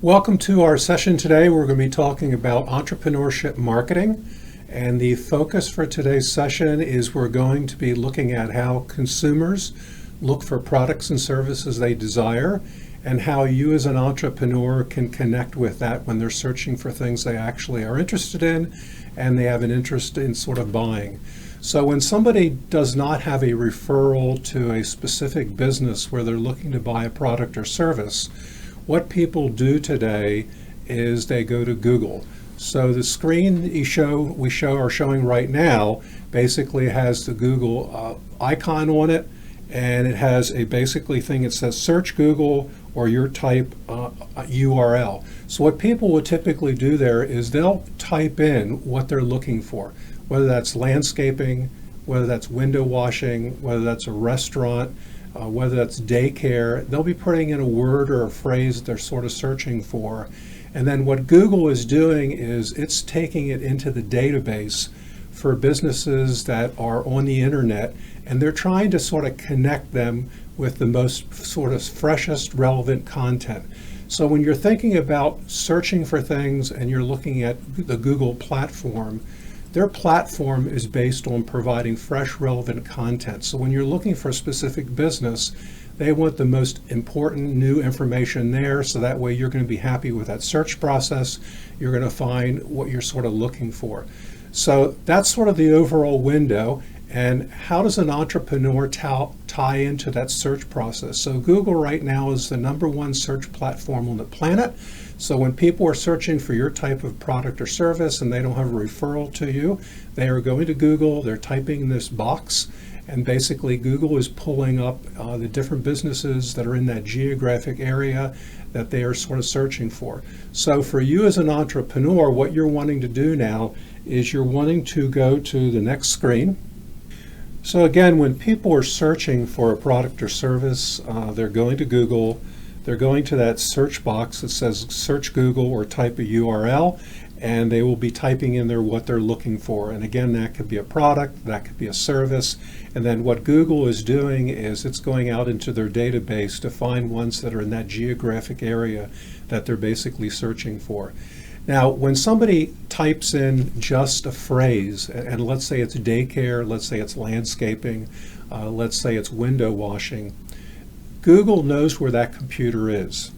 Welcome to our session today. We're going to be talking about entrepreneurship marketing. And the focus for today's session is we're going to be looking at how consumers look for products and services they desire and how you as an entrepreneur can connect with that when they're searching for things they actually are interested in and they have an interest in sort of buying. So when somebody does not have a referral to a specific business where they're looking to buy a product or service, what people do today is they go to Google. So the screen we are showing right now basically has the Google icon on it, and it has a basically thing that says search Google or your type URL. So what people would typically do there is they'll type in what they're looking for, whether that's landscaping, whether that's window washing, whether that's a restaurant, whether that's daycare. They'll be putting in a word or a phrase that they're sort of searching for. And then what Google is doing is it's taking it into the database for businesses that are on the internet, and they're trying to sort of connect them with the most sort of freshest relevant content. So when you're thinking about searching for things and you're looking at the Google platform, their platform is based on providing fresh, relevant content. So when you're looking for a specific business, they want the most important new information there, so that way you're going to be happy with that search process. You're going to find what you're sort of looking for. So that's sort of the overall window. And how does an entrepreneur tie into that search process? So Google right now is the #1 search platform on the planet. So when people are searching for your type of product or service and they don't have a referral to you, they are going to Google, they're typing in this box, and basically Google is pulling up the different businesses that are in that geographic area that they are sort of searching for. So for you as an entrepreneur, what you're wanting to do now is you're wanting to go to the next screen. So again, when people are searching for a product or service, they're going to Google. They're going to that search box that says search Google or type a URL, and they will be typing in there what they're looking for. And again, that could be a product, that could be a service. And then what Google is doing is it's going out into their database to find ones that are in that geographic area that they're basically searching for. Now, when somebody types in just a phrase, and let's say it's daycare, let's say it's landscaping, let's say it's window washing, Google knows where that computer is.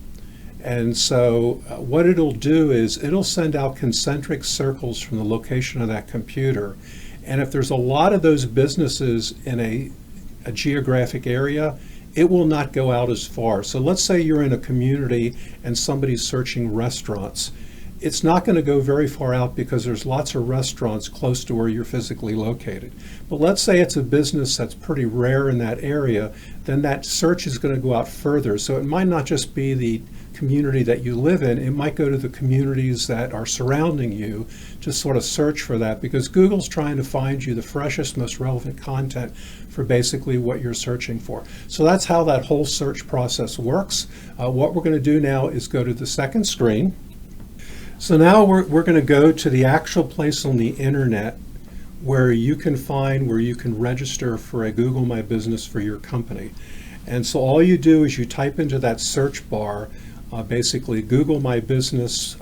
And so what it'll do is it'll send out concentric circles from the location of that computer. And if there's a lot of those businesses in a geographic area, it will not go out as far. So let's say you're in a community and somebody's searching restaurants. It's not going to go very far out because there's lots of restaurants close to where you're physically located. But let's say it's a business that's pretty rare in that area, then that search is going to go out further. So it might not just be the community that you live in, it might go to the communities that are surrounding you to sort of search for that, because Google's trying to find you the freshest, most relevant content for basically what you're searching for. So that's how that whole search process works. What we're going to do now is go to the second screen. So now we're going to go to the actual place on the internet where you can register for a Google My Business for your company. And so all you do is you type into that search bar basically Google My Business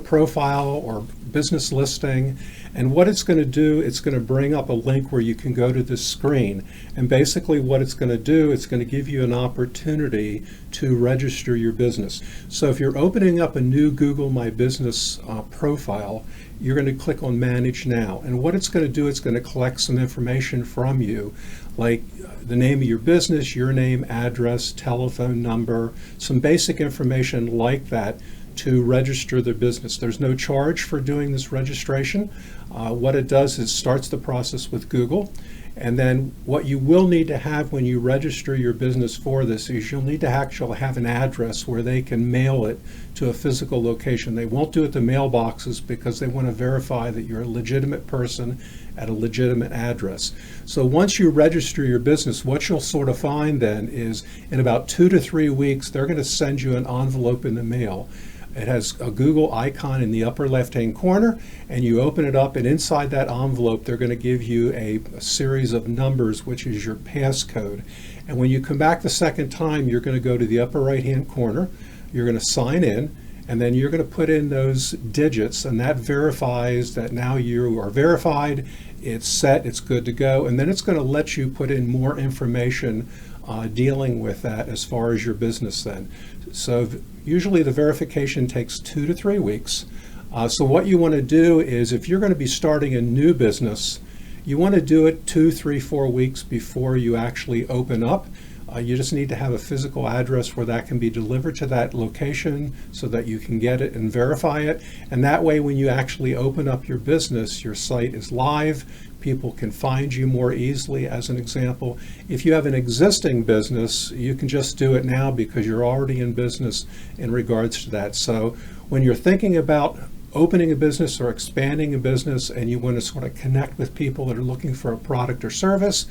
profile or business listing. And what it's going to do, it's going to bring up a link where you can go to this screen. And basically what it's going to do, it's going to give you an opportunity to register your business. So if you're opening up a new Google My Business profile, you're going to click on Manage Now. And what it's going to do, it's going to collect some information from you, like the name of your business, your name, address, telephone number, some basic information like that to register the business. There's no charge for doing this registration. What it does is starts the process with Google. And then what you will need to have when you register your business for this is you'll need to actually have an address where they can mail it to a physical location. They won't do it to mailboxes because they want to verify that you're a legitimate person at a legitimate address. So once you register your business, what you'll sort of find then is in about 2 to 3 weeks, they're going to send you an envelope in the mail. It has a Google icon in the upper left-hand corner, and you open it up, and inside that envelope, they're going to give you a series of numbers, which is your passcode. And when you come back the second time, you're going to go to the upper right-hand corner, you're going to sign in, and then you're going to put in those digits, and that verifies that now you are verified, it's set, it's good to go, and then it's going to let you put in more information dealing with that as far as your business then. So usually the verification takes 2 to 3 weeks. So what you want to do is, if you're going to be starting a new business, you want to do it 2, 3, 4 weeks before you actually open up. You just need to have a physical address where that can be delivered to that location so that you can get it and verify it. And that way, when you actually open up your business, your site is live. People can find you more easily, as an example. If you have an existing business, you can just do it now because you're already in business in regards to that. So when you're thinking about opening a business or expanding a business and you want to sort of connect with people that are looking for a product or service,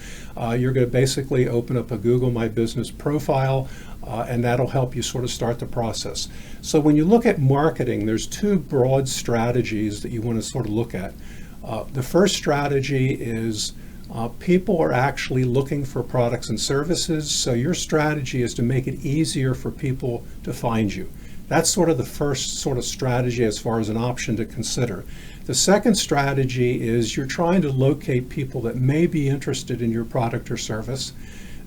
you're going to basically open up a Google My Business profile, and that'll help you sort of start the process. So when you look at marketing, there's 2 broad strategies that you want to sort of look at. The first strategy is people are actually looking for products and services, so your strategy is to make it easier for people to find you. That's sort of the first sort of strategy as far as an option to consider. The second strategy is you're trying to locate people that may be interested in your product or service.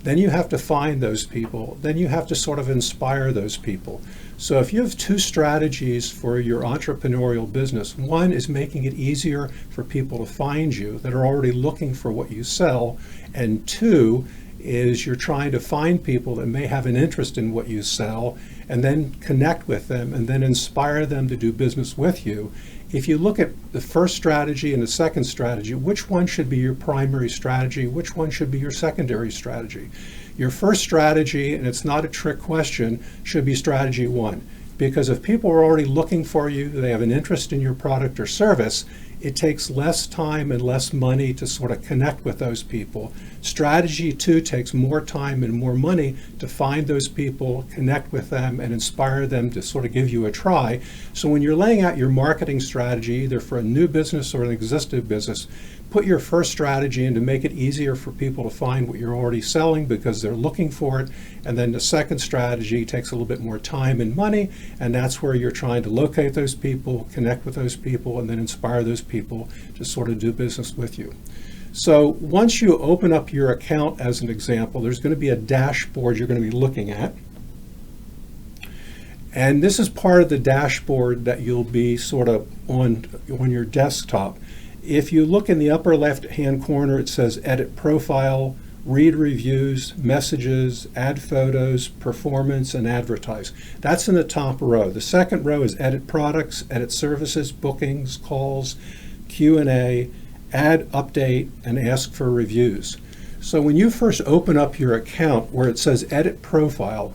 Then you have to find those people. Then you have to sort of inspire those people. So if you have 2 strategies for your entrepreneurial business, one is making it easier for people to find you that are already looking for what you sell, and 2 is you're trying to find people that may have an interest in what you sell and then connect with them and then inspire them to do business with you. If you look at the first strategy and the second strategy, which one should be your primary strategy? Which one should be your secondary strategy? Your first strategy, and it's not a trick question, should be strategy 1. Because if people are already looking for you, they have an interest in your product or service, it takes less time and less money to sort of connect with those people. Strategy 2 takes more time and more money to find those people, connect with them, and inspire them to sort of give you a try. So when you're laying out your marketing strategy, either for a new business or an existing business, put your first strategy in to make it easier for people to find what you're already selling because they're looking for it. And then the second strategy takes a little bit more time and money, and that's where you're trying to locate those people, connect with those people, and then inspire those people to sort of do business with you. So once you open up your account, as an example, there's going to be a dashboard you're going to be looking at. And this is part of the dashboard that you'll be sort of on your desktop. If you look in the upper left-hand corner, it says Edit Profile, Read Reviews, Messages, Add Photos, Performance, and Advertise. That's in the top row. The second row is Edit Products, Edit Services, Bookings, Calls, Q&A, Add Update, and Ask for Reviews. So when you first open up your account where it says Edit Profile,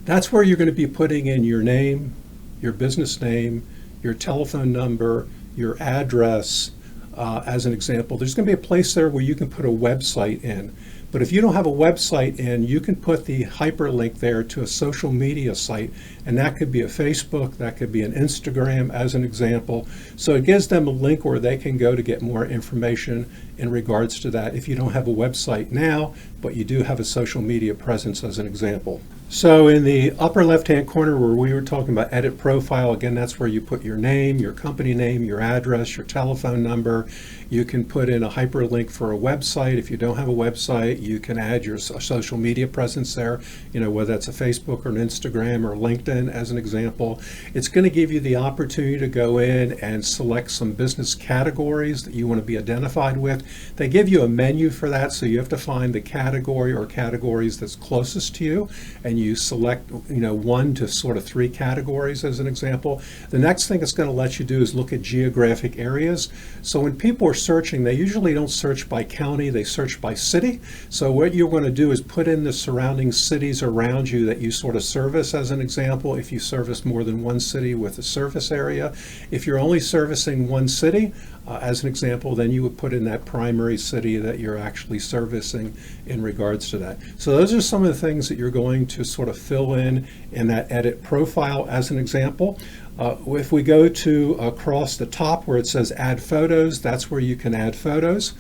that's where you're going to be putting in your name, your business name, your telephone number, your address, as an example. There's going to be a place there where you can put a website in. But if you don't have a website in, you can put the hyperlink there to a social media site, and that could be a Facebook, that could be an Instagram, as an example. So it gives them a link where they can go to get more information in regards to that if you don't have a website now, but you do have a social media presence, as an example. So in the upper left-hand corner where we were talking about Edit Profile, again, that's where you put your name, your company name, your address, your telephone number. You can put in a hyperlink for a website. If you don't have a website, you can add your social media presence there, whether that's a Facebook or an Instagram or LinkedIn, as an example. It's going to give you the opportunity to go in and select some business categories that you want to be identified with. They give you a menu for that, so you have to find the category or categories that's closest to you, and you select 1 to sort of 3 categories, as an example. The next thing it's going to let you do is look at geographic areas. So when people are searching, they usually don't search by county, they search by city. So what you're going to do is put in the surrounding cities around you that you sort of service, as an example, if you service more than one city with a service area. If you're only servicing one city, as an example, then you would put in that primary city that you're actually servicing in regards to that. So those are some of the things that you're going to sort of fill in that Edit Profile, as an example. If we go to across the top where it says add photos, that's where you can add photos.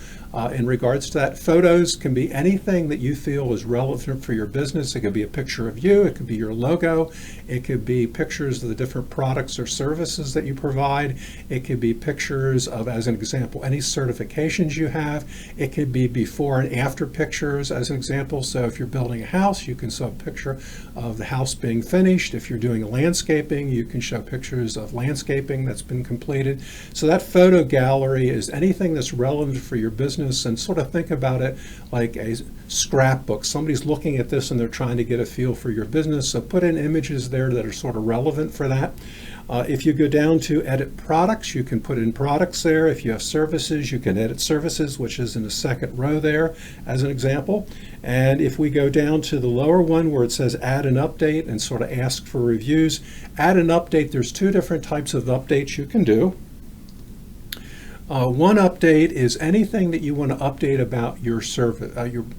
In regards to that, photos can be anything that you feel is relevant for your business. It could be a picture of you, it could be your logo, it could be pictures of the different products or services that you provide, it could be pictures of, as an example, any certifications you have, it could be before and after pictures, as an example. So if you're building a house, you can show a picture of the house being finished. If you're doing landscaping, you can show pictures of landscaping that's been completed. So that photo gallery is anything that's relevant for your business, and sort of think about it like a scrapbook. Somebody's looking at this and they're trying to get a feel for your business, so put in images there that are sort of relevant for that. If you go down to edit products, you can put in products there. If you have services, you can edit services, which is in the second row there as an example. And if we go down to the lower one where it says add an update and sort of ask for reviews, add an update, there's two different types of updates you can do. One update is anything that you want to update about your service,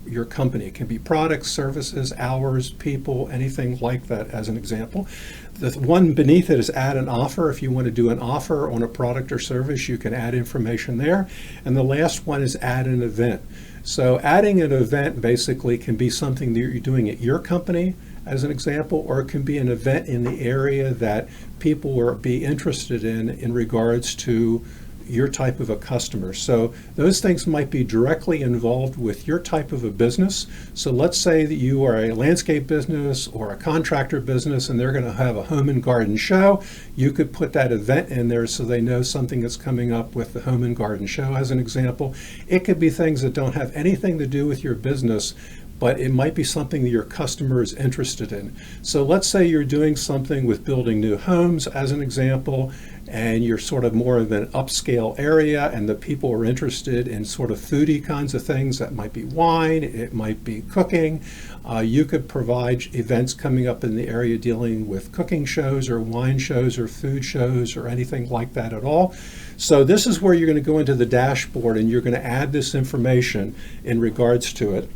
your company. It can be products, services, hours, people, anything like that as an example. The one beneath it is add an offer. If you want to do an offer on a product or service, you can add information there. And the last one is add an event. So adding an event basically can be something that you're doing at your company, as an example, or it can be an event in the area that people will be interested in regards to your type of a customer. So those things might be directly involved with your type of a business. So let's say that you are a landscape business or a contractor business and they're going to have a home and garden show. You could put that event in there so they know something that's coming up with the home and garden show as an example. It could be things that don't have anything to do with your business, but it might be something that your customer is interested in. So let's say you're doing something with building new homes as an example, and you're sort of more of an upscale area and the people are interested in sort of foodie kinds of things. That might be wine, it might be cooking. You could provide events coming up in the area dealing with cooking shows or wine shows or food shows or anything like that at all. So this is where you're going to go into the dashboard and you're going to add this information in regards to it.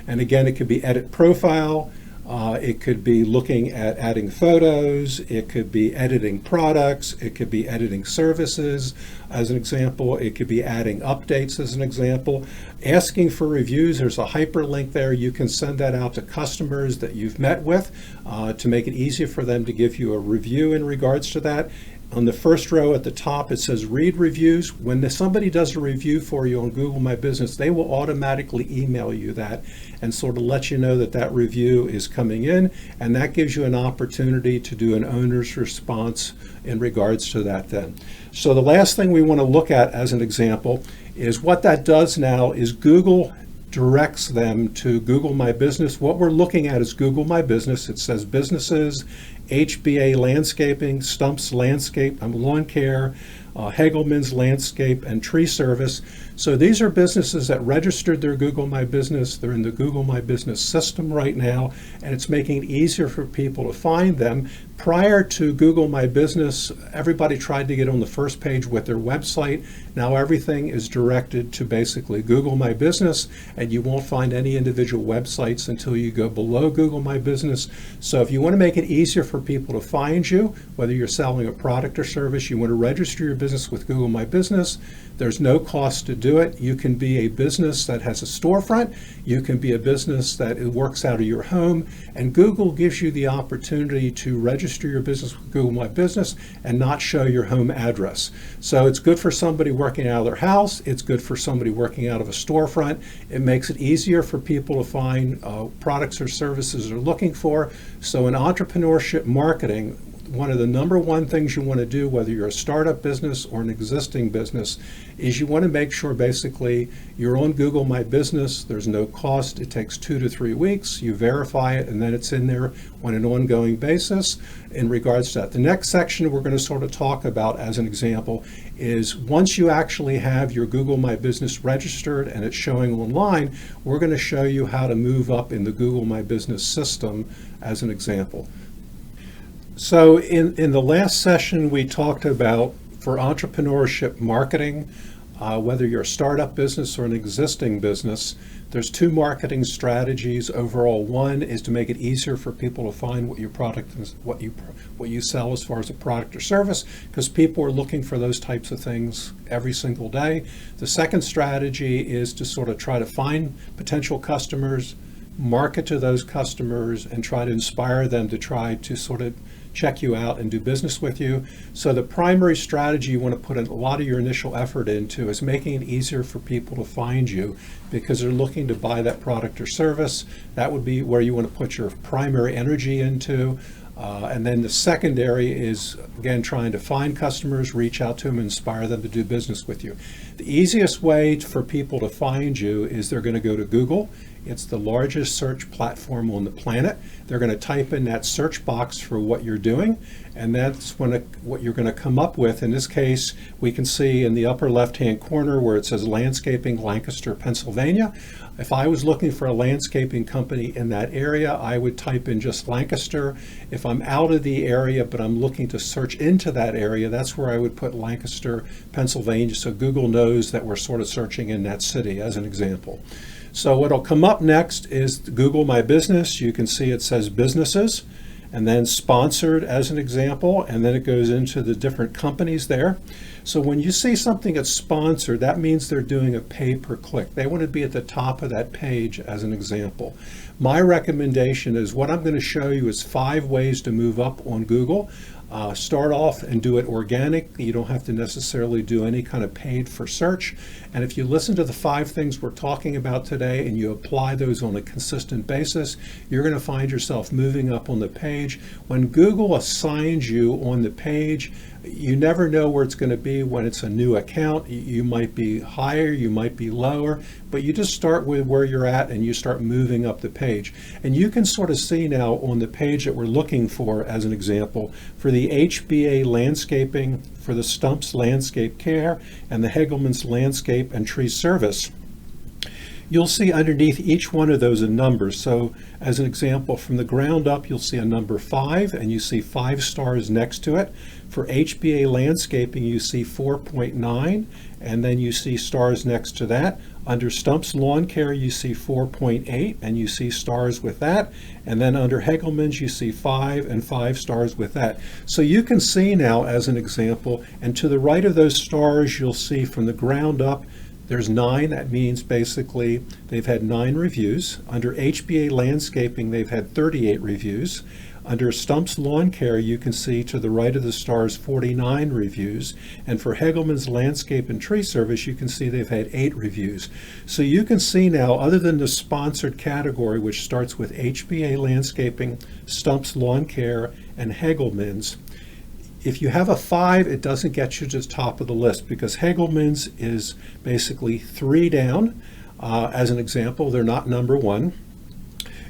And again, it could be edit profile, it could be looking at adding photos, it could be editing products, it could be editing services as an example, it could be adding updates as an example. Asking for reviews, there's a hyperlink there. You can send that out to customers that you've met with to make it easier for them to give you a review in regards to that. On the first row at the top, it says read reviews. When somebody does a review for you on Google My Business, they will automatically email you that and sort of let you know that that review is coming in, and that gives you an opportunity to do an owner's response in regards to that then. So the last thing we want to look at as an example is what that does now is Google directs them to Google My Business. What we're looking at is Google My Business. It says businesses, HBA Landscaping, Stumps Landscape, Lawn Care, Hegelman's Landscape, and Tree Service. So these are businesses that registered their Google My Business. They're in the Google My Business system right now, and it's making it easier for people to find them. Prior to Google My Business, everybody tried to get on the first page with their website. Now everything is directed to basically Google My Business, and you won't find any individual websites until you go below Google My Business. So if you want to make it easier for people to find you, whether you're selling a product or service, you want to register your business with Google My Business. There's no cost to do it. You can be a business that has a storefront. You can be a business that works out of your home. And Google gives you the opportunity to register your business with Google My Business and not show your home address. So it's good for somebody working out of their house. It's good for somebody working out of a storefront. It makes it easier for people to find products or services they're looking for. So in entrepreneurship marketing, one of the number one things you want to do, whether you're a startup business or an existing business, is you want to make sure basically you're on Google My Business. There's no cost. It takes 2 to 3 weeks. You verify it, and then it's in there on an ongoing basis in regards to that. The next section we're going to sort of talk about as an example is once you actually have your Google My Business registered and it's showing online, we're going to show you how to move up in the Google My Business system as an example. So in the last session, we talked about for entrepreneurship marketing, whether you're a startup business or an existing business, there's two marketing strategies overall. One is to make it easier for people to find what your product is, what you sell as far as a product or service, because people are looking for those types of things every single day. The second strategy is to sort of try to find potential customers, market to those customers, and try to inspire them to try to sort of check you out and do business with you. So the primary strategy you want to put a lot of your initial effort into is making it easier for people to find you because they're looking to buy that product or service. That would be where you want to put your primary energy into. And then the secondary is, again, trying to find customers, reach out to them, inspire them to do business with you. The easiest way for people to find you is they're going to go to Google. It's the largest search platform on the planet. They're going to type in that search box for what you're doing, and that's what you're going to come up with. In this case, we can see in the upper left-hand corner where it says Landscaping, Lancaster, Pennsylvania. If I was looking for a landscaping company in that area, I would type in just Lancaster. If I'm out of the area but I'm looking to search into that area, that's where I would put Lancaster, Pennsylvania, so Google knows that we're sort of searching in that city, as an example. So what'll come up next is Google My Business. You can see it says businesses, and then sponsored as an example, and then it goes into the different companies there. So when you see something that's sponsored, that means they're doing a pay-per-click. They want to be at the top of that page as an example. My recommendation is what I'm going to show you is 5 ways to move up on Google. Start off and do it organic. You don't have to necessarily do any kind of paid for search. And if you listen to the 5 things we're talking about today and you apply those on a consistent basis, you're going to find yourself moving up on the page. When Google assigns you on the page, you never know where it's going to be when it's a new account. You might be higher, you might be lower, but you just start with where you're at and you start moving up the page. And you can sort of see now on the page that we're looking for, as an example, for the HBA landscaping, for the Stumps Landscape Care, and the Hegelman's Landscape and Tree Service. You'll see underneath each one of those a number. So as an example, from the ground up, you'll see a number 5, and you see 5 stars next to it. For HBA landscaping, you see 4.9, and then you see stars next to that. Under Stumps Lawn Care, you see 4.8, and you see stars with that. And then under Hegelman's, you see 5 and 5 stars with that. So you can see now, as an example, and to the right of those stars, you'll see from the ground up, there's 9. That means basically they've had 9 reviews. Under HBA landscaping, they've had 38 reviews. Under Stumps Lawn Care, you can see to the right of the stars 49 reviews. And for Hegelman's Landscape and Tree Service, you can see they've had 8 reviews. So you can see now, other than the sponsored category, which starts with HBA Landscaping, Stumps Lawn Care, and Hegelman's, if you have a 5, it doesn't get you to the top of the list because Hegelman's is basically 3 down. As an example, they're not number 1.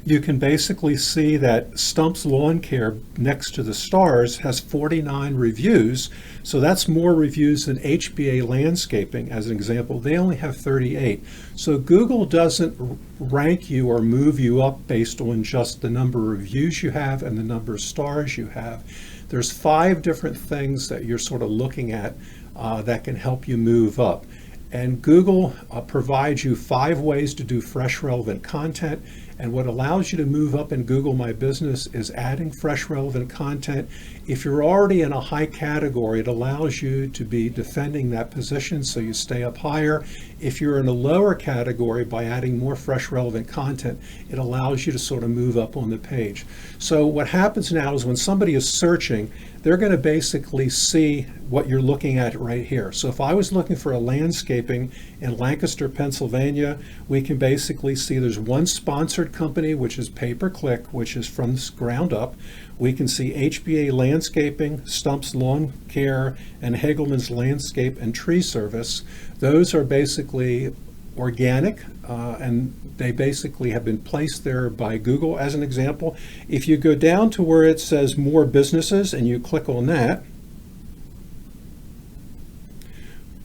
You can basically see that Stumps Lawn Care next to the stars has 49 reviews. So that's more reviews than HBA Landscaping. As an example, they only have 38. So Google doesn't rank you or move you up based on just the number of reviews you have and the number of stars you have. There's 5 different things that you're sort of looking at that can help you move up. And Google provides you 5 ways to do fresh, relevant content. And what allows you to move up in Google My Business is adding fresh, relevant content. If you're already in a high category, it allows you to be defending that position so you stay up higher. If you're in a lower category, by adding more fresh, relevant content, it allows you to sort of move up on the page. So what happens now is when somebody is searching, they're going to basically see what you're looking at right here. So if I was looking for a landscaping in Lancaster, Pennsylvania, we can basically see there's one sponsored company, which is pay-per-click, which is from the ground up. We can see HBA Landscaping, Stumps Lawn Care, and Hegelman's Landscape and Tree Service. Those are basically organic, and they basically have been placed there by Google. As an example, if you go down to where it says more businesses and you click on that,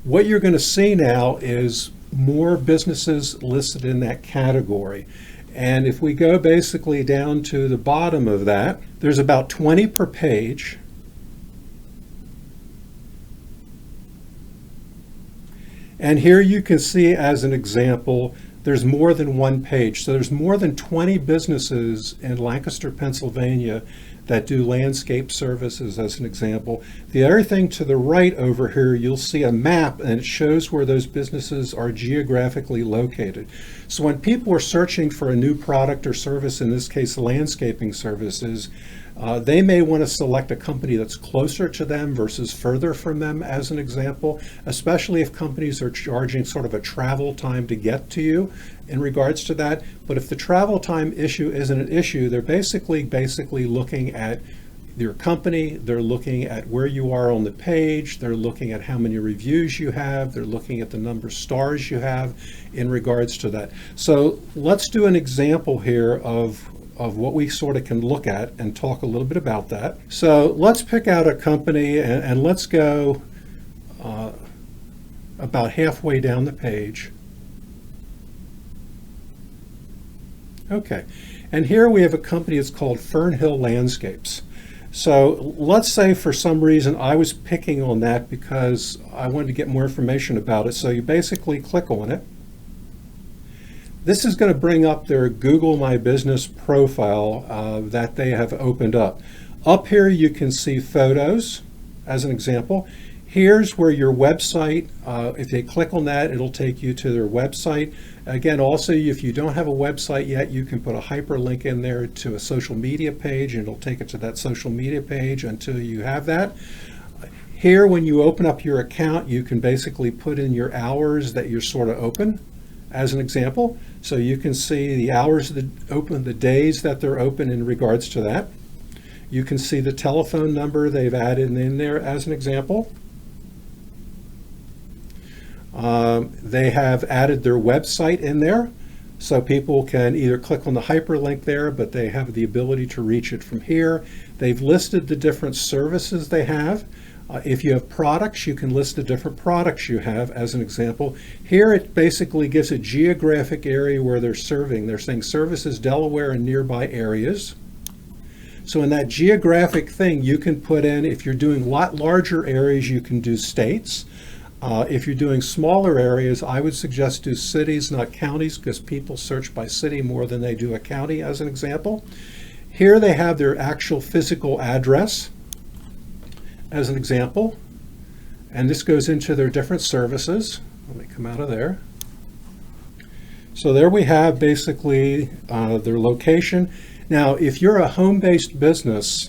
what you're going to see now is more businesses listed in that category. And if we go basically down to the bottom of that, there's about 20 per page. And here you can see as an example, there's more than one page. So there's more than 20 businesses in Lancaster, Pennsylvania that do landscape services as an example. The other thing to the right over here, you'll see a map and it shows where those businesses are geographically located. So when people are searching for a new product or service, in this case landscaping services, they may want to select a company that's closer to them versus further from them as an example, especially if companies are charging sort of a travel time to get to you in regards to that. But if the travel time issue isn't an issue, they're basically looking at your company, they're looking at where you are on the page, they're looking at how many reviews you have, they're looking at the number of stars you have in regards to that. So let's do an example here of what we sort of can look at and talk a little bit about that. So let's pick out a company and let's go about halfway down the page. Okay, and here we have a company that's called Fernhill Landscapes. So let's say for some reason I was picking on that because I wanted to get more information about it. So you basically click on it. This is going to bring up their Google My Business profile that they have opened up. Up here you can see photos as an example. Here's where your website, if they click on that, it'll take you to their website. Again, also, if you don't have a website yet, you can put a hyperlink in there to a social media page, and it'll take it to that social media page until you have that. Here, when you open up your account, you can basically put in your hours that you're sort of open, as an example. So you can see the hours that open, the days that they're open in regards to that. You can see the telephone number they've added in there as an example. They have added their website in there, so people can either click on the hyperlink there, but they have the ability to reach it from here. They've listed the different services they have. If you have products, you can list the different products you have as an example. Here it basically gives a geographic area where they're serving. They're saying services Delaware and nearby areas. So in that geographic thing, you can put in, if you're doing a lot larger areas, you can do states. If you're doing smaller areas, I would suggest do cities, not counties, because people search by city more than they do a county, as an example. Here they have their actual physical address, as an example. And this goes into their different services. Let me come out of there. So there we have basically their location. Now, if you're a home-based business,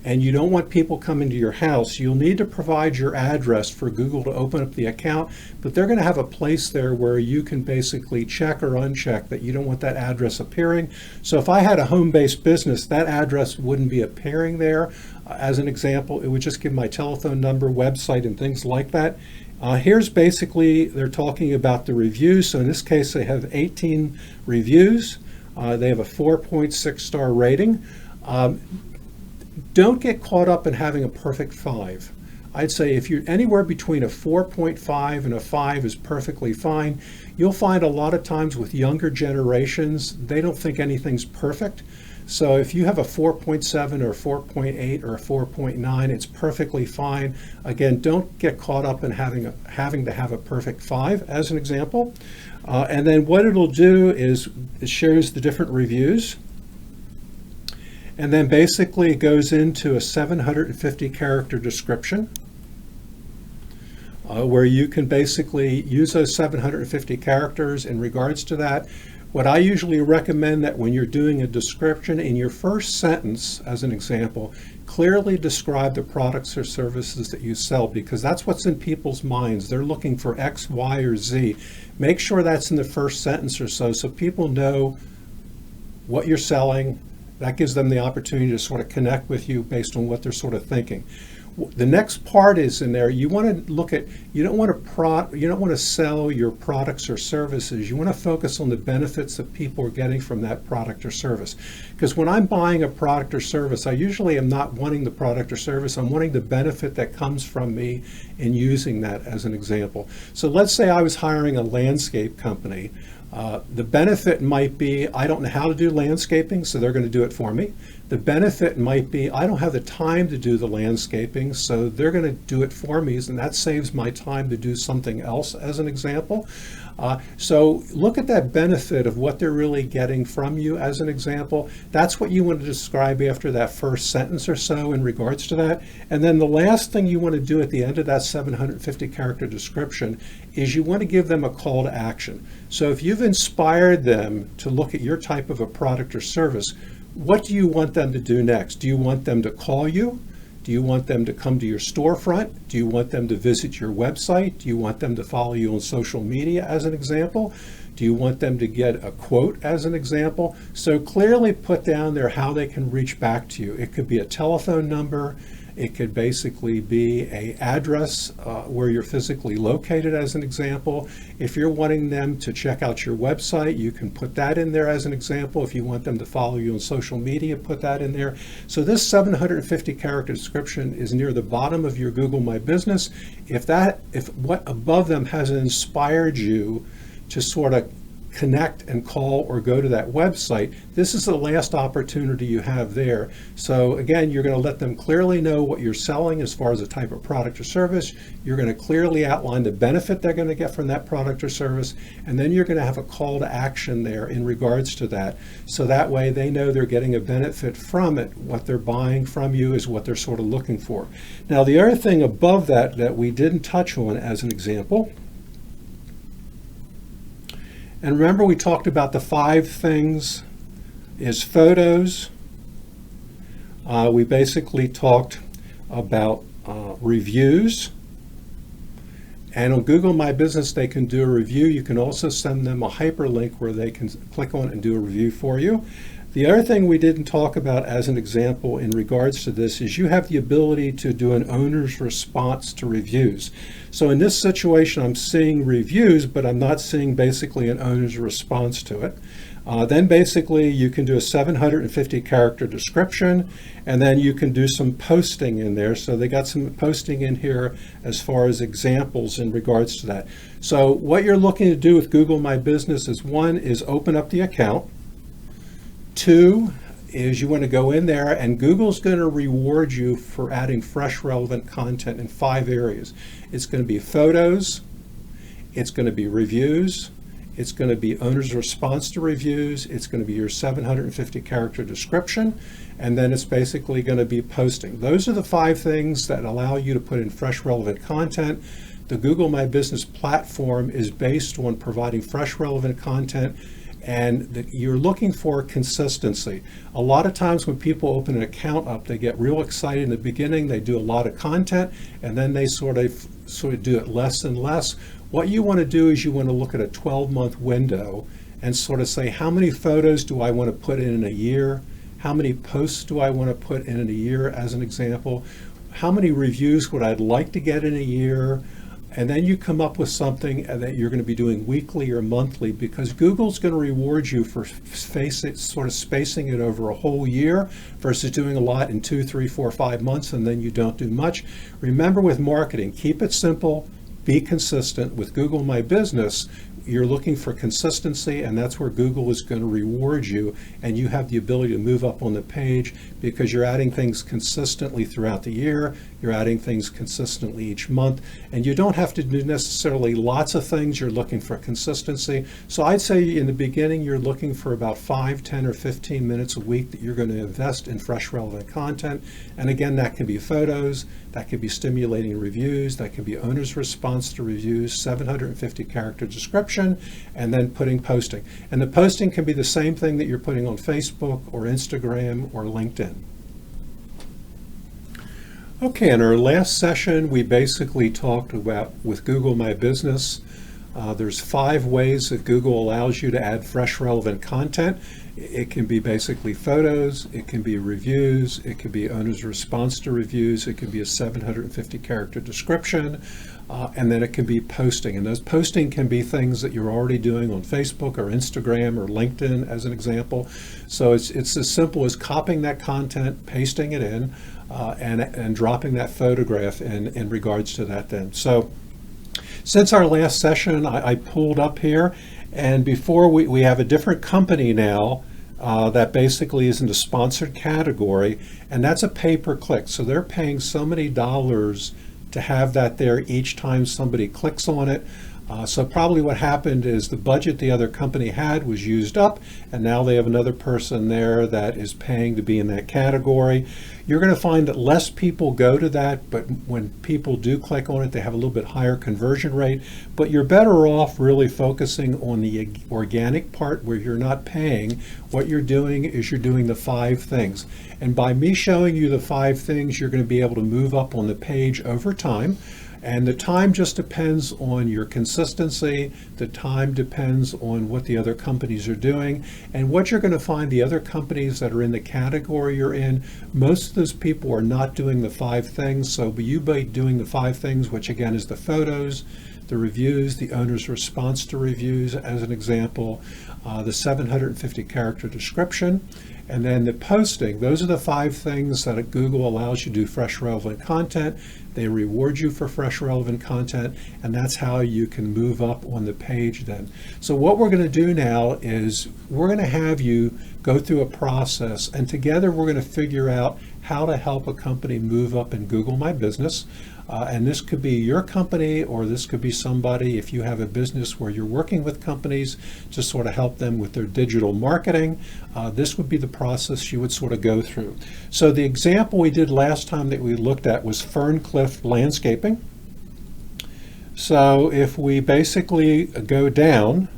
and you don't want people coming to your house, you'll need to provide your address for Google to open up the account, but they're going to have a place there where you can basically check or uncheck that you don't want that address appearing. So if I had a home-based business, that address wouldn't be appearing there. As an example, it would just give my telephone number, website, and things like that. Here's basically, they're talking about the reviews. So in this case, they have 18 reviews. They have a 4.6 star rating. Don't get caught up in having a perfect 5. I'd say if you're anywhere between a 4.5 and a 5 is perfectly fine. You'll find a lot of times with younger generations, they don't think anything's perfect. So if you have a 4.7 or 4.8 or a 4.9, it's perfectly fine. Again, don't get caught up in having to have a perfect 5 as an example. And then what it'll do is it shows the different reviews. And then basically it goes into a 750 character description where you can basically use those 750 characters in regards to that. What I usually recommend that when you're doing a description, in your first sentence, as an example, clearly describe the products or services that you sell, because that's what's in people's minds. They're looking for X, Y, or Z. Make sure that's in the first sentence or so people know what you're selling. That gives them the opportunity to sort of connect with you based on what they're sort of thinking. The next part is in there. You want to look at. You don't want to sell your products or services. You want to focus on the benefits that people are getting from that product or service. Because when I'm buying a product or service, I usually am not wanting the product or service. I'm wanting the benefit that comes from me in using that, as an example. So let's say I was hiring a landscape company. The benefit might be, I don't know how to do landscaping, so they're going to do it for me. The benefit might be, I don't have the time to do the landscaping, so they're going to do it for me, and that saves my time to do something else, as an example. So look at that benefit of what they're really getting from you as an example. That's what you want to describe after that first sentence or so in regards to that. And then the last thing you want to do at the end of that 750 character description is you want to give them a call to action. So if you've inspired them to look at your type of a product or service, what do you want them to do next? Do you want them to call you? Do you want them to come to your storefront? Do you want them to visit your website? Do you want them to follow you on social media, as an example? Do you want them to get a quote, as an example? So clearly put down there how they can reach back to you. It could be a telephone number. It could basically be an address where you're physically located, as an example. If you're wanting them to check out your website, you can put that in there as an example. If you want them to follow you on social media, put that in there. So this 750 character description is near the bottom of your Google My Business. If what above them has inspired you to sort of connect and call or go to that website, this is the last opportunity you have there. So again, you're going to let them clearly know what you're selling as far as the type of product or service. You're going to clearly outline the benefit they're going to get from that product or service, and then you're going to have a call to action there in regards to that. So that way they know they're getting a benefit from it. What they're buying from you is what they're sort of looking for. Now, the other thing above that that we didn't touch on as an example, and remember, we talked about the 5 things, is photos. We basically talked about reviews. And on Google My Business, they can do a review. You can also send them a hyperlink where they can click on it and do a review for you. The other thing we didn't talk about as an example in regards to this is you have the ability to do an owner's response to reviews. So in this situation, I'm seeing reviews, but I'm not seeing basically an owner's response to it. Then basically you can do a 750 character description, and then you can do some posting in there. So they got some posting in here as far as examples in regards to that. So what you're looking to do with Google My Business is, 1 is open up the account. 2 is you want to go in there, and Google's going to reward you for adding fresh, relevant content in 5 areas. It's going to be photos, it's going to be reviews, it's going to be owner's response to reviews, it's going to be your 750 character description, and then it's basically going to be posting. Those are the 5 things that allow you to put in fresh, relevant content. The Google My Business platform is based on providing fresh, relevant content, and you're looking for consistency. A lot of times when people open an account up, they get real excited in the beginning, they do a lot of content, and then they sort of do it less and less. What you want to do is you want to look at a 12-month window and sort of say, how many photos do I want to put in a year? How many posts do I want to put in a year, as an example? How many reviews would I like to get in a year? And then you come up with something that you're going to be doing weekly or monthly, because Google's going to reward you for sort of spacing it over a whole year versus doing a lot in 2, 3, 4, 5 months, and then you don't do much. Remember, with marketing, keep it simple, be consistent. With Google My Business, you're looking for consistency, and that's where Google is going to reward you, and you have the ability to move up on the page because you're adding things consistently throughout the year, you're adding things consistently each month, and you don't have to do necessarily lots of things. You're looking for consistency. So I'd say in the beginning, you're looking for about 5, 10, or 15 minutes a week that you're going to invest in fresh, relevant content. And again, that can be photos, that could be stimulating reviews, that could be owner's response to reviews, 750 character description, and then putting posting. And the posting can be the same thing that you're putting on Facebook or Instagram or LinkedIn. Okay, in our last session, we basically talked about, with Google My Business, there's 5 ways that Google allows you to add fresh, relevant content. It can be basically photos, it can be reviews, it could be owner's response to reviews, it could be a 750 character description, and then it can be posting. And those posting can be things that you're already doing on Facebook or Instagram or LinkedIn, as an example. So it's as simple as copying that content, pasting it in, and dropping that photograph in regards to that then. So Since our last session, I pulled up here, and before we have a different company now that basically is in the sponsored category, and that's a pay-per-click. So they're paying so many dollars to have that there each time somebody clicks on it. So probably what happened is the budget the other company had was used up, and now they have another person there that is paying to be in that category. You're going to find that less people go to that, but when people do click on it, they have a little bit higher conversion rate. But you're better off really focusing on the organic part where you're not paying. What you're doing is you're doing the 5 things. And by me showing you the 5 things, you're going to be able to move up on the page over time. And the time just depends on your consistency. The time depends on what the other companies are doing. And what you're going to find, the other companies that are in the category you're in, most of those people are not doing the 5 things. So you by doing the 5 things, which again is the photos, the reviews, the owner's response to reviews as an example, the 750 character description, and then the posting. Those are the 5 things that Google allows you to do fresh, relevant content. They reward you for fresh, relevant content, and that's how you can move up on the page then. So what we're going to do now is we're going to have you go through a process, and together we're going to figure out how to help a company move up in Google My Business. And this could be your company, or this could be somebody, if you have a business where you're working with companies to sort of help them with their digital marketing, this would be the process you would sort of go through. So the example we did last time that we looked at was Ferncliff Landscaping. So if we basically go down,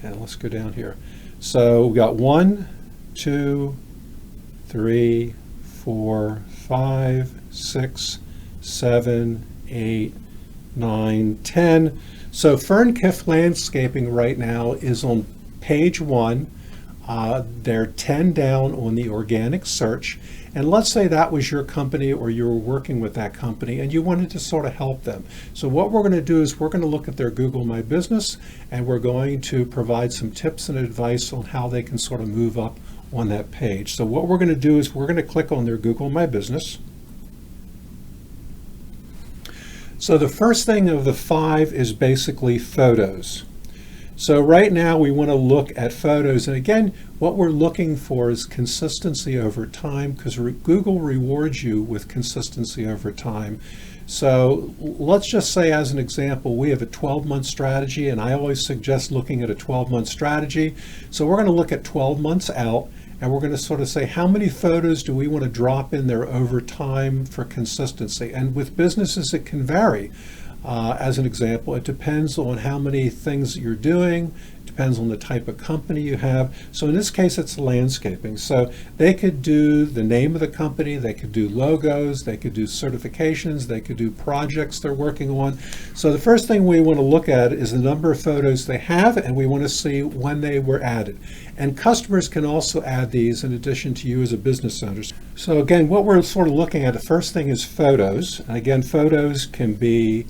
and let's go down here. So we got 1, 2, 3, 4, 5, 6, 7, 8, 9, 10. So Ferncliff Landscaping right now is on page 1. They're 10 down on the organic search. And let's say that was your company, or you were working with that company and you wanted to sort of help them. So what we're going to do is we're going to look at their Google My Business, and we're going to provide some tips and advice on how they can sort of move up on that page. So what we're going to do is we're going to click on their Google My Business. So the first thing of the 5 is basically photos. So right now we want to look at photos, and again, what we're looking for is consistency over time, because Google rewards you with consistency over time. So let's just say, as an example, we have a 12-month strategy, and I always suggest looking at a 12-month strategy. So we're going to look at 12 months out, and we're going to sort of say, how many photos do we want to drop in there over time for consistency? And with businesses, it can vary. As an example, it depends on how many things you're doing, depends on the type of company you have. So in this case, it's landscaping. So they could do the name of the company, they could do logos, they could do certifications, they could do projects they're working on. So the first thing we want to look at is the number of photos they have, and we want to see when they were added. And customers can also add these in addition to you as a business owner. So again, what we're sort of looking at, the first thing is photos. And again, photos can be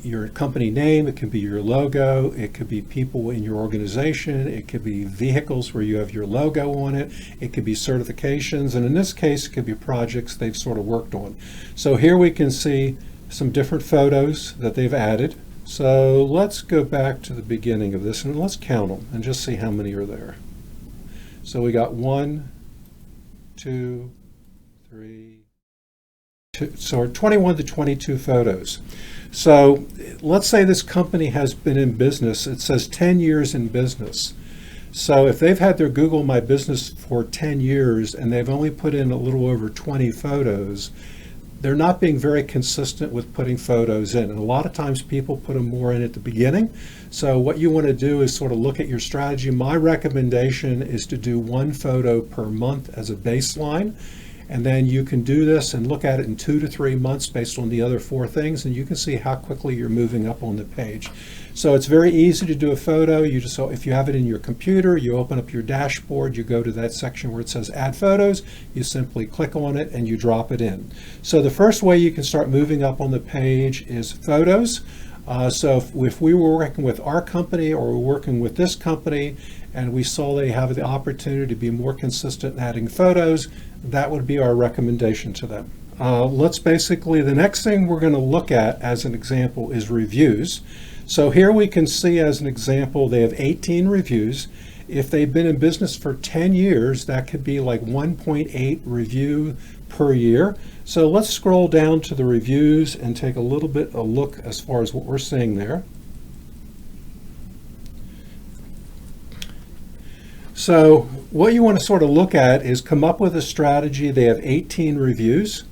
your company name, it can be your logo, it could be people in your organization, it could be vehicles where you have your logo on it, it could be certifications, and in this case, it could be projects they've sort of worked on. So here we can see some different photos that they've added. So let's go back to the beginning of this and let's count them and just see how many are there. So we got 1, 2, 3, so 21 to 22 photos. So let's say this company has been in business, it says 10 years in business. So if they've had their Google My Business for 10 years and they've only put in a little over 20 photos, they're not being very consistent with putting photos in. And a lot of times people put them more in at the beginning. So what you want to do is sort of look at your strategy. My recommendation is to do 1 photo per month as a baseline. And then you can do this and look at it in 2 to 3 months based on the other 4 things, and you can see how quickly you're moving up on the page. So it's very easy to do a photo. You just, so if you have it in your computer, you open up your dashboard, you go to that section where it says add photos, you simply click on it and you drop it in. So the first way you can start moving up on the page is photos. So if we were working with our company or we're working with this company and we saw they have the opportunity to be more consistent in adding photos, that would be our recommendation to them. let's basically, the next thing we're going to look at as an example is reviews. So here we can see as an example, they have 18 reviews. If they've been in business for 10 years, that could be like 1.8 review per year. So let's scroll down to the reviews and take a little bit of a look as far as what we're seeing there. So what you want to sort of look at is come up with a strategy. They have 18 reviews.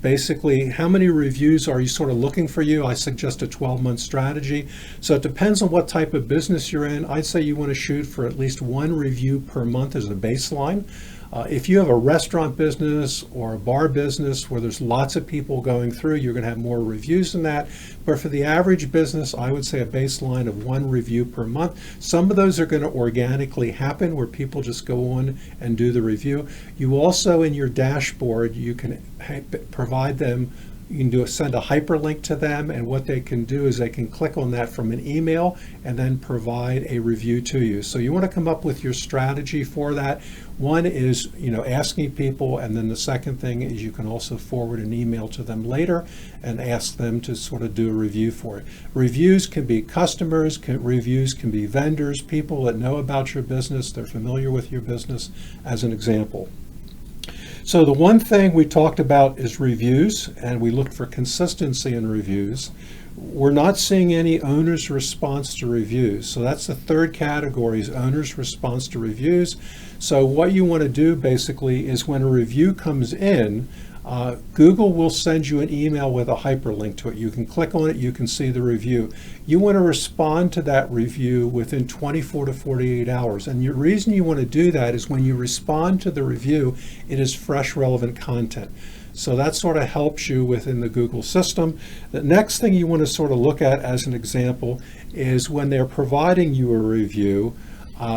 Basically, how many reviews are you sort of looking for you? I suggest a 12-month strategy. So it depends on what type of business you're in. I'd say you want to shoot for at least 1 review per month as a baseline. If you have a restaurant business or a bar business where there's lots of people going through, you're going to have more reviews than that. But for the average business, I would say a baseline of 1 review per month. Some of those are going to organically happen where people just go on and do the review. You also, in your dashboard, you can provide them, you can send a hyperlink to them, and what they can do is they can click on that from an email and then provide a review to you. So you want to come up with your strategy for that. One is, asking people, and then the second thing is you can also forward an email to them later and ask them to sort of do a review for it. Reviews can be customers, reviews can be vendors, people that know about your business, they're familiar with your business, as an example. So the one thing we talked about is reviews, and we looked for consistency in reviews. We're not seeing any owner's response to reviews. So that's the third category, is owner's response to reviews. So what you want to do basically is when a review comes in, Google will send you an email with a hyperlink to it. You can click on it, you can see the review. You want to respond to that review within 24 to 48 hours. And the reason you want to do that is when you respond to the review, it is fresh, relevant content. So that sort of helps you within the Google system. The next thing you want to sort of look at as an example is when they're providing you a review,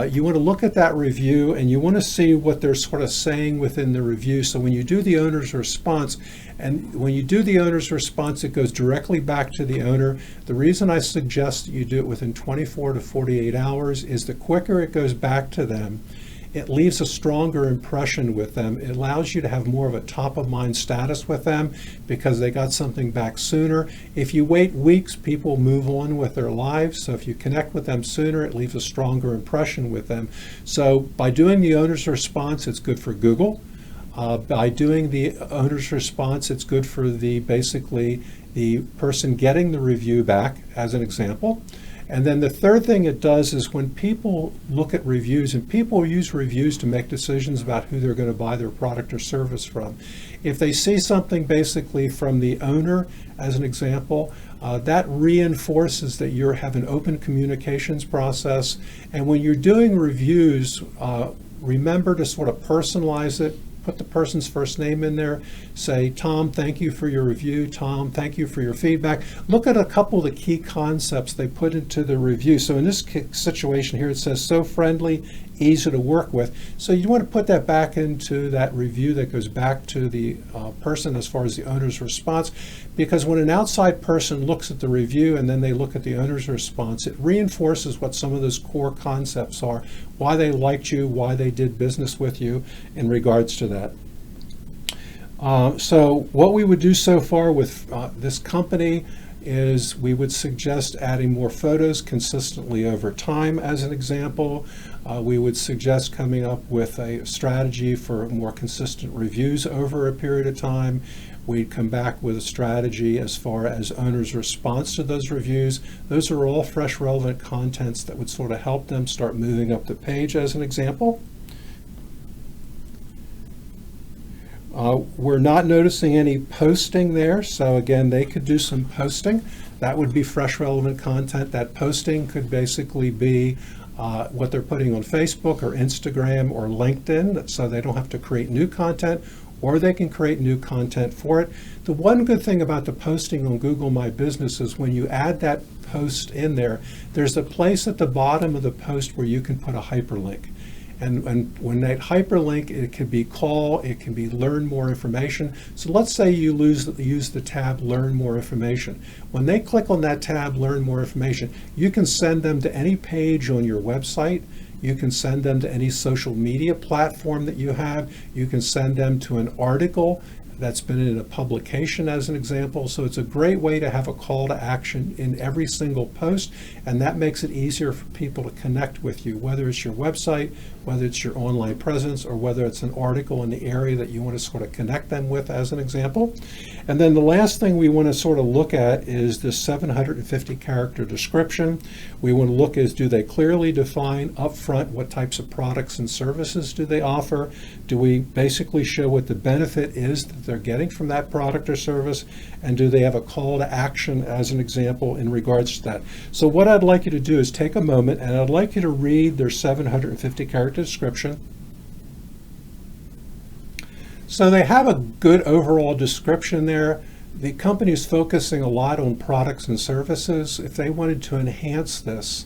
you want to look at that review and you want to see what they're sort of saying within the review. So when you do the owner's response, and when you do the owner's response, it goes directly back to the owner. The reason I suggest you do it within 24 to 48 hours is the quicker it goes back to them, it leaves a stronger impression with them. It allows you to have more of a top of mind status with them because they got something back sooner. If you wait weeks, people move on with their lives. So if you connect with them sooner, it leaves a stronger impression with them. So by doing the owner's response, it's good for Google. By doing the owner's response, it's good for basically the person getting the review back, as an example. And then the third thing it does is when people look at reviews, and people use reviews to make decisions about who they're going to buy their product or service from. If they see something basically from the owner, as an example, that reinforces that you have an open communications process. And when you're doing reviews, remember to sort of personalize it. Put the person's first name in there. Say, Tom, thank you for your review. Tom, thank you for your feedback. Look at a couple of the key concepts they put into the review. So in this situation here, it says, so friendly, easy to work with. So you want to put that back into that review that goes back to the person as far as the owner's response. Because when an outside person looks at the review and then they look at the owner's response, it reinforces what some of those core concepts are, why they liked you, why they did business with you in regards to that. So what we would do so far with this company is we would suggest adding more photos consistently over time, as an example. We would suggest coming up with a strategy for more consistent reviews over a period of time. We'd come back with a strategy as far as owners' response to those reviews. Those are all fresh, relevant contents that would sort of help them start moving up the page, as an example. We're not noticing any posting there, so again, they could do some posting. That would be fresh, relevant content. That posting could basically be what they're putting on Facebook or Instagram or LinkedIn, so they don't have to create new content, or they can create new content for it. The one good thing about the posting on Google My Business is when you add that post in there, there's a place at the bottom of the post where you can put a hyperlink. And when that hyperlink, it can be call, it can be learn more information. So let's say you use the tab learn more information. When they click on that tab learn more information, you can send them to any page on your website. You can send them to any social media platform that you have. You can send them to an article that's been in a publication as an example. So it's a great way to have a call to action in every single post, and that makes it easier for people to connect with you, whether it's your website, whether it's your online presence, or whether it's an article in the area that you want to sort of connect them with as an example. And then the last thing we want to sort of look at is the 750 character description. We want to look is, do they clearly define upfront what types of products and services do they offer? Do we basically show what the benefit is that they're getting from that product or service? And do they have a call to action as an example in regards to that? So what I'd like you to do is take a moment and I'd like you to read their 750 character description. So they have a good overall description there. The company is focusing a lot on products and services. If they wanted to enhance this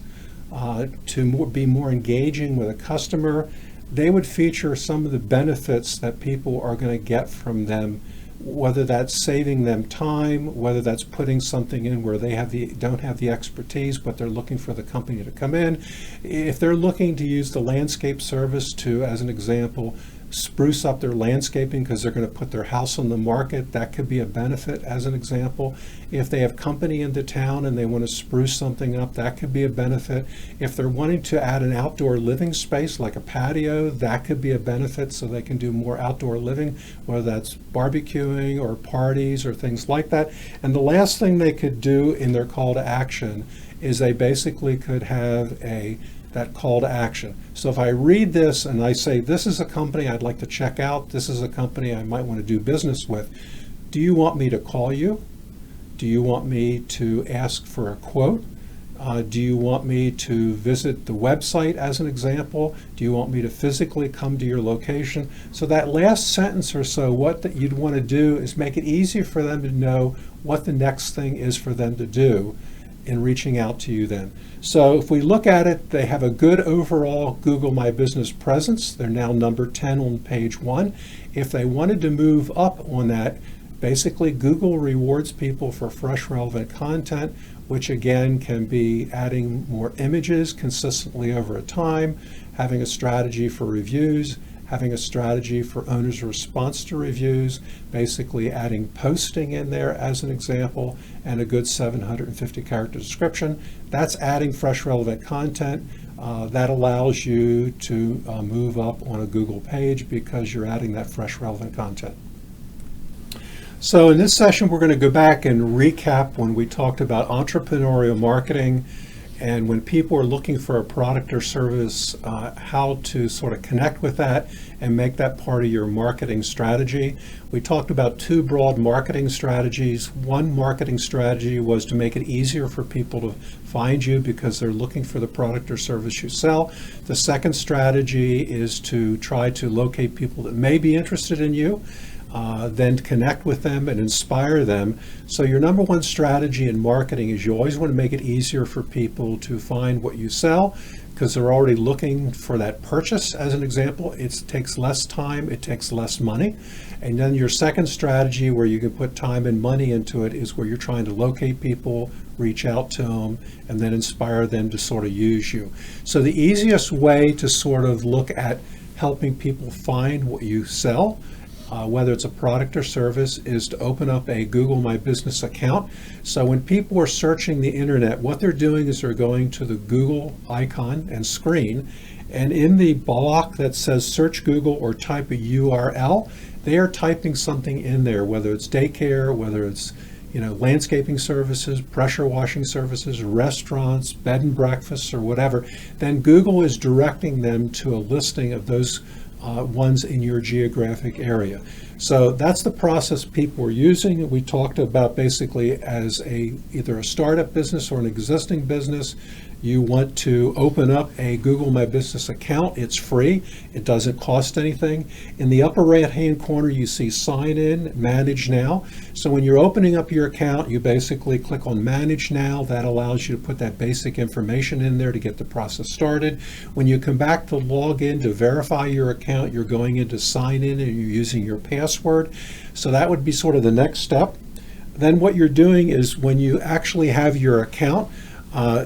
to be more engaging with a customer, they would feature some of the benefits that people are going to get from them, whether that's saving them time, whether that's putting something in where they don't have the expertise, but they're looking for the company to come in. If they're looking to use the landscape service to, as an example, spruce up their landscaping because they're going to put their house on the market, that could be a benefit as an example. If they have company into town and they want to spruce something up, that could be a benefit. If they're wanting to add an outdoor living space like a patio, that could be a benefit so they can do more outdoor living, whether that's barbecuing or parties or things like that. And the last thing they could do in their call to action is they basically could have that call to action. So if I read this and I say, this is a company I'd like to check out, this is a company I might want to do business with, do you want me to call you? Do you want me to ask for a quote? Do you want me to visit the website as an example? Do you want me to physically come to your location? So that last sentence or so, what that you'd want to do is make it easier for them to know what the next thing is for them to do in reaching out to you then. So if we look at it, they have a good overall Google My Business presence. They're now number 10 on page 1. If they wanted to move up on that, basically Google rewards people for fresh, relevant content, which again can be adding more images consistently over a time, having a strategy for reviews, having a strategy for owners' response to reviews, basically adding posting in there as an example, and a good 750 character description. That's adding fresh, relevant content. That allows you to move up on a Google page because you're adding that fresh, relevant content. So in this session, we're going to go back and recap when we talked about entrepreneurial marketing and when people are looking for a product or service, how to sort of connect with that and make that part of your marketing strategy. We talked about 2 broad marketing strategies. One marketing strategy was to make it easier for people to find you because they're looking for the product or service you sell. The second strategy is to try to locate people that may be interested in you, then connect with them and inspire them. So your number one strategy in marketing is you always want to make it easier for people to find what you sell because they're already looking for that purchase. As an example, it takes less time, it takes less money. And then your second strategy where you can put time and money into it is where you're trying to locate people, reach out to them, and then inspire them to sort of use you. So the easiest way to sort of look at helping people find what you sell, whether it's a product or service, is to open up a Google My Business account. So when people are searching the internet, what they're doing is they're going to the Google icon and screen, and in the block that says search Google or type a URL, they are typing something in there, whether it's daycare, whether it's landscaping services, pressure washing services, restaurants, bed and breakfasts, or whatever. Then Google is directing them to a listing of those ones in your geographic area. So that's the process people are using. We talked about basically as either a startup business or an existing business, you want to open up a Google My Business account. It's free. It doesn't cost anything. In the upper right-hand corner, you see Sign In, Manage Now. So when you're opening up your account, you basically click on Manage Now. That allows you to put that basic information in there to get the process started. When you come back to log in to verify your account, you're going into Sign In and you're using your password. So that would be sort of the next step. Then what you're doing is when you actually have your account,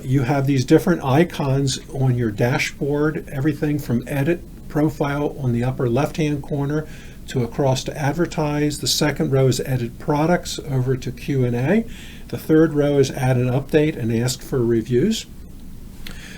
you have these different icons on your dashboard, everything from edit profile on the upper left-hand corner to across to advertise. The second row is edit products over to Q&A. The third row is add an update and ask for reviews.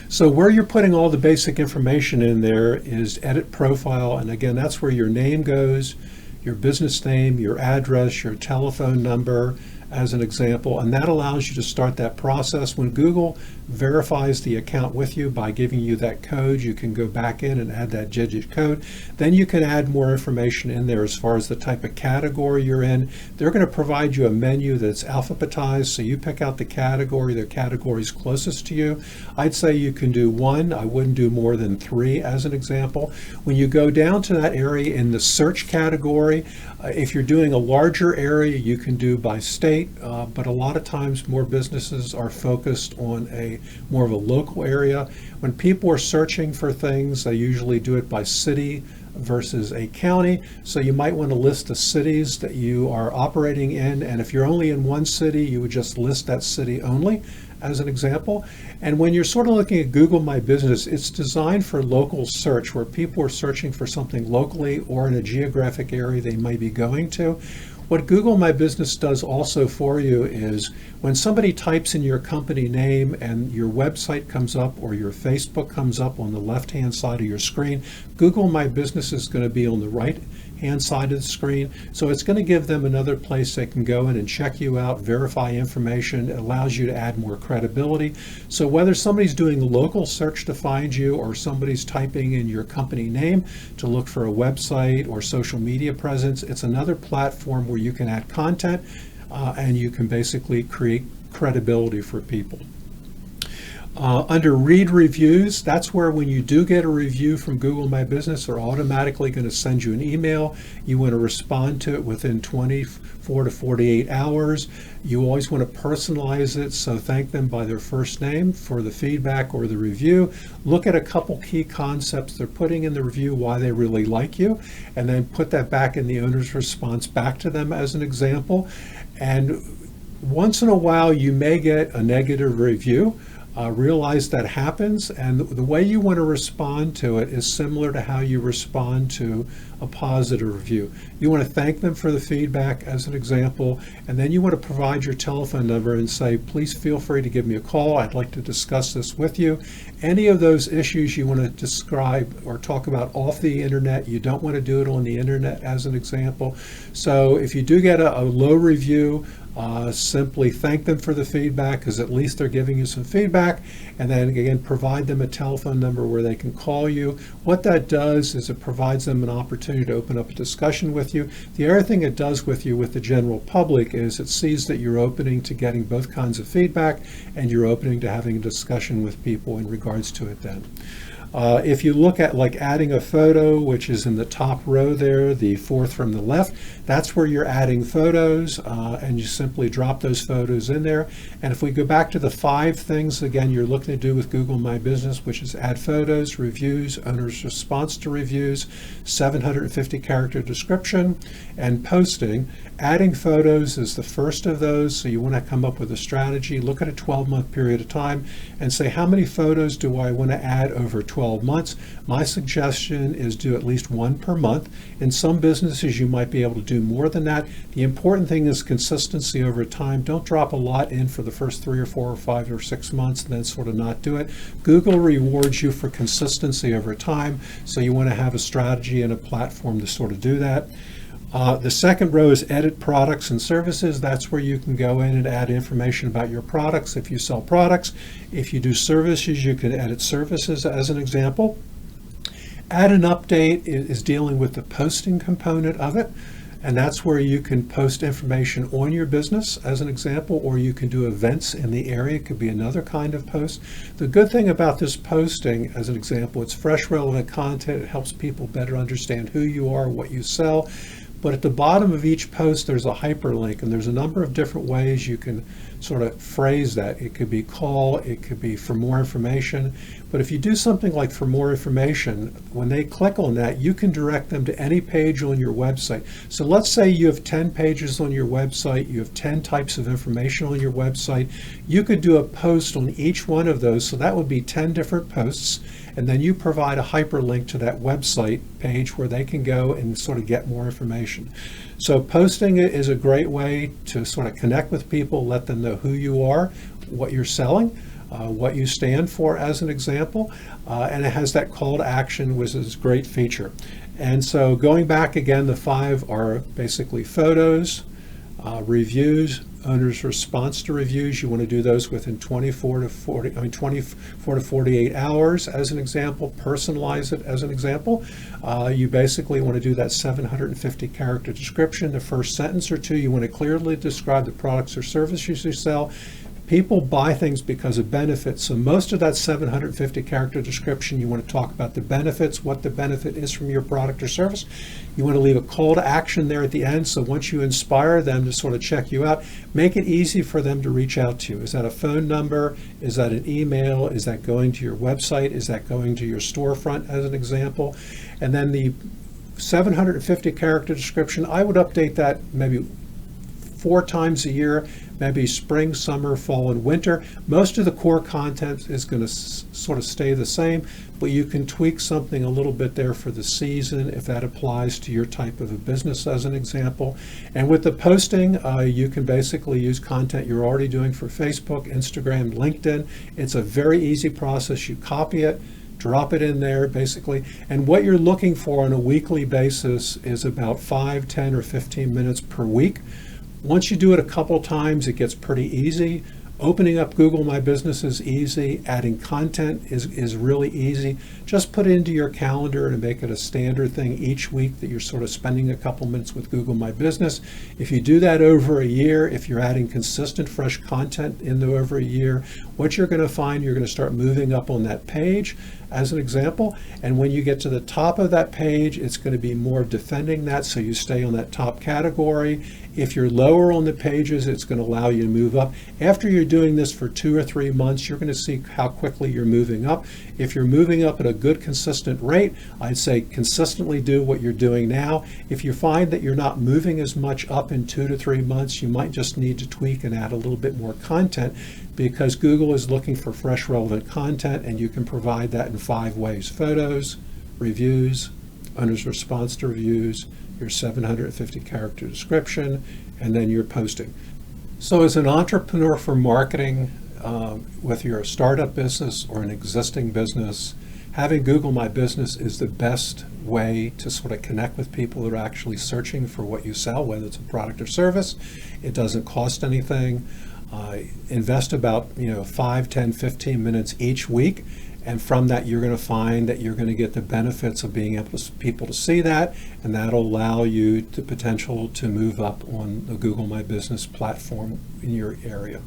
So where you're putting all the basic information in there is edit profile, and again, that's where your name goes, your business name, your address, your telephone number, as an example, and that allows you to start that process. When Google verifies the account with you by giving you that code, you can go back in and add that digit code. Then you can add more information in there as far as the type of category you're in. They're going to provide you a menu that's alphabetized, so you pick out the categories closest to you. I'd say you can do one. I wouldn't do more than 3 as an example. When you go down to that area in the search category, if you're doing a larger area, you can do by state, but a lot of times more businesses are focused on more of a local area. When people are searching for things, they usually do it by city versus a county. So you might want to list the cities that you are operating in, and if you're only in one city, you would just list that city only as an example. And when you're sort of looking at Google My Business, it's designed for local search where people are searching for something locally or in a geographic area they might be going to. What Google My Business does also for you is when somebody types in your company name and your website comes up or your Facebook comes up on the left-hand side of your screen, Google My Business is going to be on the right-hand side of the screen. So it's going to give them another place they can go in and check you out, verify information. It allows you to add more credibility. So whether somebody's doing a local search to find you or somebody's typing in your company name to look for a website or social media presence, it's another platform where you can add content and you can basically create credibility for people. Under read reviews, that's where when you do get a review from Google My Business, they're automatically going to send you an email. You want to respond to it within 24 to 48 hours. You always want to personalize it, so thank them by their first name for the feedback or the review. Look at a couple key concepts they're putting in the review, why they really like you, and then put that back in the owner's response back to them as an example. And once in a while, you may get a negative review. Realize that happens, and the way you want to respond to it is similar to how you respond to a positive review. You want to thank them for the feedback as an example, and then you want to provide your telephone number and say, please feel free to give me a call. I'd like to discuss this with you. Any of those issues you want to describe or talk about off the internet, you don't want to do it on the internet as an example. So if you do get a low review, simply thank them for the feedback, because at least they're giving you some feedback, and then again provide them a telephone number where they can call you. What that does is it provides them an opportunity to open up a discussion with you. The other thing it does with you with the general public is it sees that you're opening to getting both kinds of feedback and you're opening to having a discussion with people in regards to it then. If you look at like adding a photo, which is in the top row there, the fourth from the left, that's where you're adding photos, and you simply drop those photos in there. And if we go back to the 5 things, again, you're looking to do with Google My Business, which is add photos, reviews, owner's response to reviews, 750 character description, and posting. Adding photos is the first of those, so you want to come up with a strategy, look at a 12-month period of time, and say, how many photos do I want to add over 12 months? My suggestion is do at least 1 per month. In some businesses, you might be able to do more than that. The important thing is consistency over time. Don't drop a lot in for the first 3 or 4 or 5 or 6 months and then sort of not do it. Google rewards you for consistency over time, so you want to have a strategy and a platform to sort of do that. The second row is edit products and services. That's where you can go in and add information about your products if you sell products. If you do services, you can edit services as an example. Add an update is dealing with the posting component of it. And that's where you can post information on your business as an example, or you can do events in the area. It could be another kind of post. The good thing about this posting as an example, it's fresh, relevant content. It helps people better understand who you are, what you sell. But at the bottom of each post, there's a hyperlink, and there's a number of different ways you can sort of phrase that. It could be call, it could be for more information. But if you do something like for more information, when they click on that, you can direct them to any page on your website. So let's say you have 10 pages on your website, you have 10 types of information on your website. You could do a post on each one of those, so that would be 10 different posts. and then you provide a hyperlink to that website page where they can go and sort of get more information. So posting it is a great way to sort of connect with people, let them know who you are, what you're selling, what you stand for as an example, and it has that call to action, which is a great feature. And so going back again, the 5 are basically photos, reviews, owner's response to reviews. You want to do those within 24 to 48 hours as an example. Personalize it as an example. You basically want to do that 750 character description. The first sentence or two, you want to clearly describe the products or services you sell. People buy things because of benefits. So most of that 750 character description, you want to talk about the benefits, what the benefit is from your product or service. You want to leave a call to action there at the end. So once you inspire them to sort of check you out, make it easy for them to reach out to you. Is that a phone number? Is that an email? Is that going to your website? Is that going to your storefront as an example? And then the 750 character description, I would update that maybe 4 times a year, maybe spring, summer, fall, and winter. Most of the core content is going to sort of stay the same, but you can tweak something a little bit there for the season if that applies to your type of a business as an example. And with the posting, you can basically use content you're already doing for Facebook, Instagram, LinkedIn. It's a very easy process. You copy it, drop it in there basically, and what you're looking for on a weekly basis is about 5, 10, or 15 minutes per week. Once you do it a couple times, it gets pretty easy. Opening up Google My Business is easy. Adding content is really easy. Just put it into your calendar and make it a standard thing each week that you're sort of spending a couple minutes with Google My Business. If you do that over a year, if you're adding consistent fresh content in over a year, what you're going to find, you're going to start moving up on that page as an example. And when you get to the top of that page, it's going to be more defending that, so you stay on that top category. If you're lower on the pages, it's going to allow you to move up. After you're doing this for 2 or 3 months, you're going to see how quickly you're moving up. If you're moving up at a good consistent rate, I'd say consistently do what you're doing now. If you find that you're not moving as much up in 2 to 3 months, you might just need to tweak and add a little bit more content, because Google is looking for fresh, relevant content, and you can provide that in 5 ways: photos, reviews, owner's response to reviews, your 750 character description, and then your posting. So as an entrepreneur for marketing, whether you're a startup business or an existing business, having Google My Business is the best way to sort of connect with people that are actually searching for what you sell, whether it's a product or service. It doesn't cost anything. Invest about 5, 10, 15 minutes each week, and from that you're going to find that you're going to get the benefits of being able to people to see that, and that'll allow you the potential to move up on the Google My Business platform in your area.